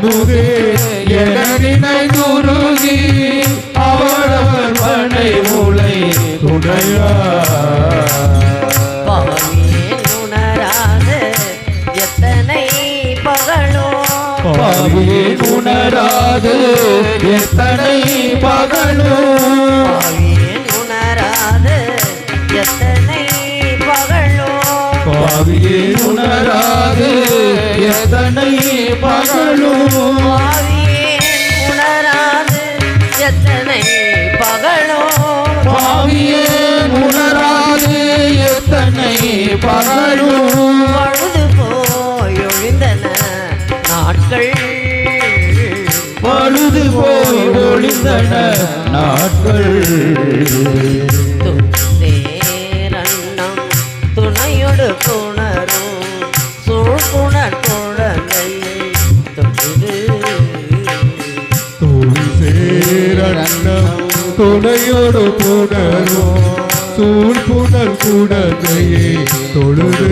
அமுதே என நினைந்துருகி அவரவர் பனை மூளை துணையா உணராது எத்தனை பகலோ உணராது எத்தனை பகலோ உணராது எத்தனை பகலோ உணராது எத்தனை பகலோ உணராது எத்தனை பகலோ உணராது எத்தனை பகலோ பழுது போய் ஒழிந்தன நாட்கள் பழுது போய் ஒழிந்தன நாட்கள் சேரண்ணம் துணையோடு புணரும் சூழ்குணர் குழந்தையை தொழுது சேரண்ணம் துணையோடு புணரும் சூழ்புணர் குடந்தையை தொழுது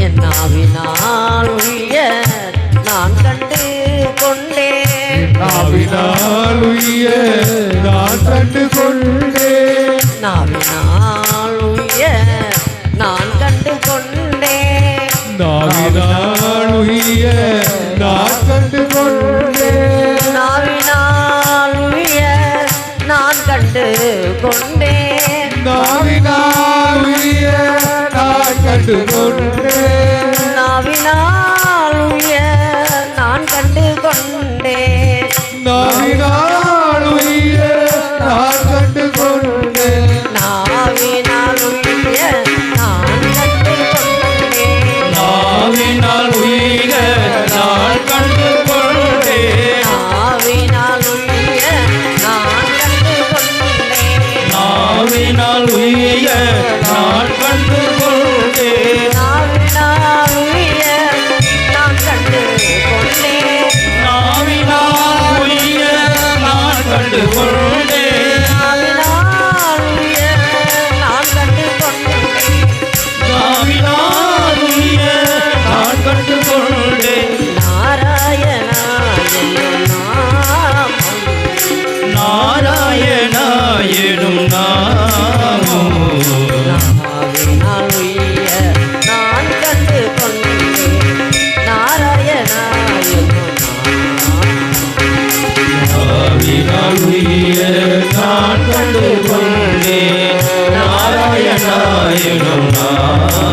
என்னாவினால் உய்ய நான் கண்டு கொண்டேன் நாவினால் உய்ய நான் கண்டு கொண்டேன் நாவினால் உய்ய நான் கண்டு கொண்டேன் நாவினால் உய்ய நான் கண்டு கொண்டேன் நாவினால் உய்ய நான் கண்டு கொண்டேன் நாவினால் உய்ய நான் கண்டு கொண்டேன் நாவினால்